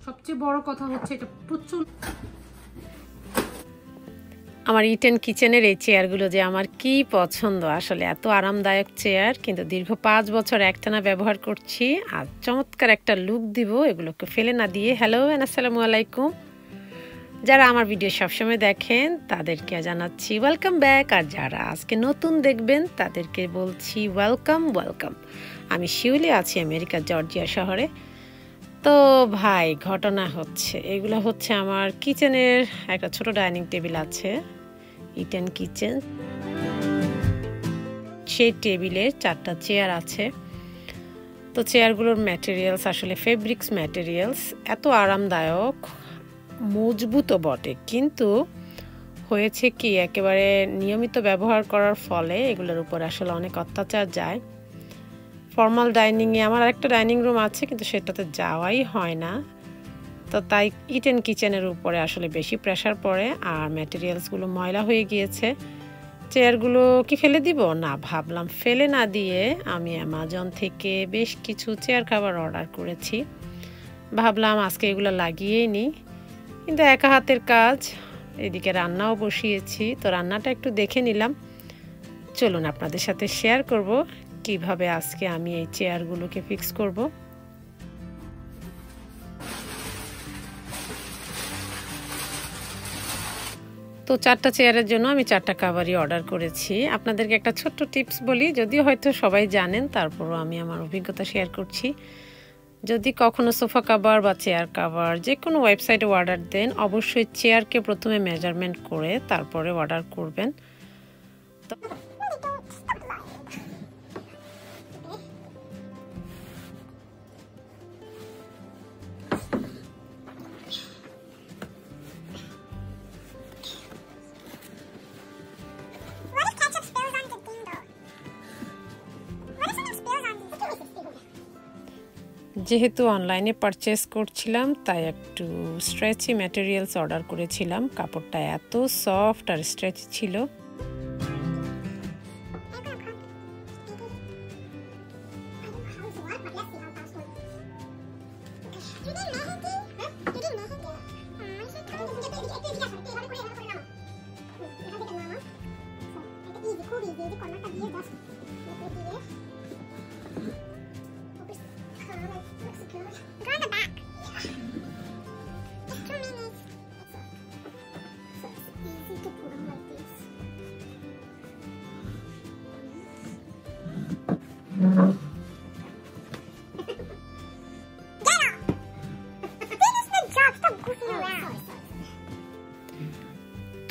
সবচেয়ে বড় কথা হচ্ছে এটা প্রচুর। আমার ইটেন কিচেনের এই চেয়ারগুলো যে আমার কি পছন্দ, আসলে এত আরামদায়ক চেয়ার, কিন্তু দীর্ঘ 5 বছর একটানা ব্যবহার করছি। আর চমৎকার একটা লুক দিব এগুলোকে ফেলে না দিয়ে। হ্যালো এন্ড আসসালামু আলাইকুম। যারা আমার ভিডিও সবসময় দেখেন তাদেরকে জানাচ্ছি ওয়েলকাম ব্যাক, আর যারা আজকে নতুন দেখবেন তাদেরকে বলছি ওয়েলকাম। আমি শিউলি, আছি আমেরিকার জর্জিয়া শহরে। তো ভাই, ঘটনা হচ্ছে এগুলো হচ্ছে আমার কিচেনের একটা ছোট ডাইনিং টেবিল আছে, ইটেন কিচেন। সেই টেবিলের 4টা চেয়ার আছে। তো চেয়ারগুলোর ম্যাটেরিয়ালস আসলে ফেব্রিক্স ম্যাটেরিয়ালস, এত আরামদায়ক, মজবুতও বটে, কিন্তু হয়েছে কি একেবারে নিয়মিত ব্যবহার করার ফলে এগুলোর উপর আসলে অনেক অত্যাচার যায়। ফর্মাল ডাইনিংয়ে আমার একটা ডাইনিং রুম আছে, কিন্তু সেটাতে যাওয়াই হয় না। তো তাই ইটেন কিচেনের উপরে আসলে বেশি প্রেশার পড়ে, আর ম্যাটেরিয়ালসগুলো ময়লা হয়ে গিয়েছে। চেয়ারগুলো কি ফেলে দিব? না, ভাবলাম ফেলে না দিয়ে আমি অ্যামাজন থেকে বেশ কিছু চেয়ার কভার অর্ডার করেছি। ভাবলাম আজকে এগুলো লাগিয়েই নিই, কিন্তু একা হাতের কাজ, এদিকে রান্নাও বসিয়েছি। তো রান্নাটা একটু দেখে নিলাম, চলুন আপনাদের সাথে শেয়ার করব কিভাবে আজকে আমি এই চেয়ারগুলোকে ফিক্স করব। তো 4টা চেয়ারের জন্য আমি 4টা কাভারই অর্ডার করেছি। আপনাদেরকে একটা ছোট্ট টিপস বলি, যদিও হয়তো সবাই জানেন, তারপরও আমি আমার অভিজ্ঞতা শেয়ার করছি। যদি কখনো সোফা কাভার বা চেয়ার কাভার যে কোনো ওয়েবসাইটে অর্ডার দেন, অবশ্যই চেয়ারকে প্রথমে মেজারমেন্ট করে তারপরে অর্ডার করবেন। যেহেতু অনলাইনে পারচেস করছিলাম, তাই একটু স্ট্রেচি ম্যাটেরিয়ালস অর্ডার করেছিলাম। কাপড়টা এত সফট আর স্ট্রেচি ছিল।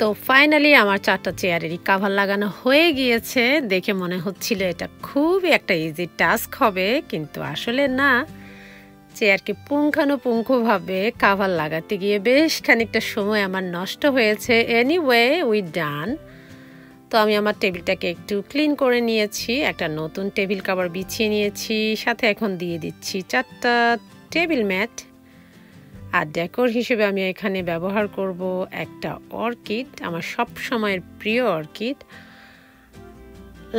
তো ফাইনালি আমার 4টা চেয়ারেরই কাভার লাগানো হয়ে গিয়েছে। দেখে মনে হচ্ছিল এটা খুবই একটা ইজি টাস্ক হবে, কিন্তু আসলে না। চেয়ারকে পুঙ্খানুপুঙ্খভাবে কাভার লাগাতে গিয়ে বেশ খানিকটা সময় আমার নষ্ট হয়েছে। এনিওয়ে, উই ডান। তো আমি আমার টেবিলটাকে একটু ক্লিন করে নিয়েছি, একটা নতুন টেবিল কভার বিছিয়ে নিয়েছি, সাথে এখন দিয়ে দিচ্ছি 4টা টেবিল ম্যাট। আর ডেকোর হিসেবে আমি এখানে ব্যবহার করব একটা অর্কিড, আমার সব সময়ের প্রিয় orchid.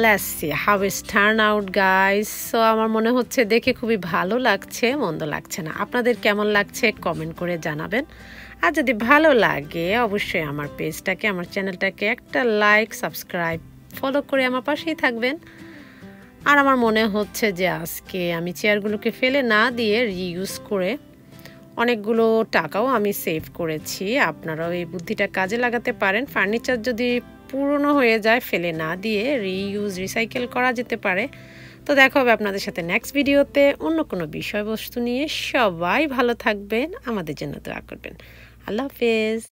Let's see how it's turn out guys. So আমার মনে হচ্ছে দেখে খুবই ভালো লাগছে, মন্দ লাগছে না। আপনাদের কেমন লাগছে কমেন্ট করে জানাবেন। আর যদি ভালো লাগে অবশ্যই আমার পেজটাকে, আমার চ্যানেলটাকে একটা লাইক, সাবস্ক্রাইব, ফলো করে আমার পাশেই থাকবেন। আর আমার মনে হচ্ছে যে আজকে আমি চেয়ারগুলোকে ফেলে না দিয়ে রিইউজ করে অনেকগুলো টাকাও আমি সেভ করেছি। আপনারাও এই বুদ্ধিটা কাজে লাগাতে পারেন। ফার্নিচার যদি পুরনো হয়ে যায়, ফেলে না দিয়ে রিইউজ, রিসাইকেল করা যেতে পারে। তো দেখা হবে আপনাদের সাথে নেক্সট ভিডিওতে অন্য কোনো বিষয়বস্তু নিয়ে। সবাই ভালো থাকবেন, আমাদের জন্য দোয়া করবেন। আল্লাহ হাফেজ।